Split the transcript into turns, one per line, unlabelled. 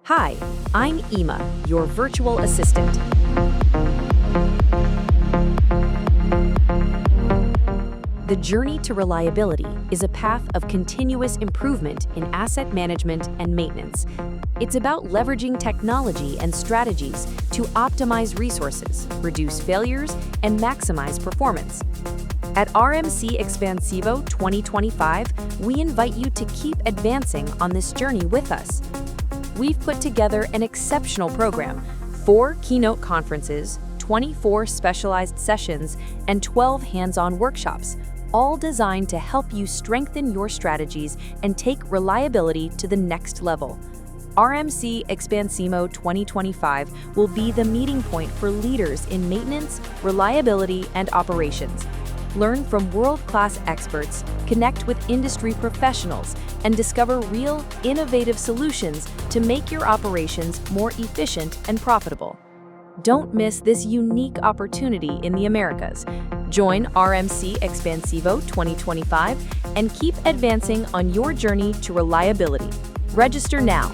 Hi, I'm Ema, your virtual assistant. The journey to reliability is a path of continuous improvement in asset management and maintenance. It's about leveraging technology and strategies to optimize resources, reduce failures, and maximize performance. At RMC-Xpansivo 2025, we invite you to keep advancing on this journey with us. We've put together an exceptional program, 4 keynote conferences, 24 specialized sessions, and 12 hands-on workshops, all designed to help you strengthen your strategies and take reliability to the next level. RMC-Xpansivo 2025 will be the meeting point for leaders in maintenance, reliability, and operations. Learn from world-class experts, connect with industry professionals, and discover real, innovative solutions to make your operations more efficient and profitable. Don't miss this unique opportunity in the Americas. Join RMC-Xpansivo 2025 and keep advancing on your journey to reliability. Register now.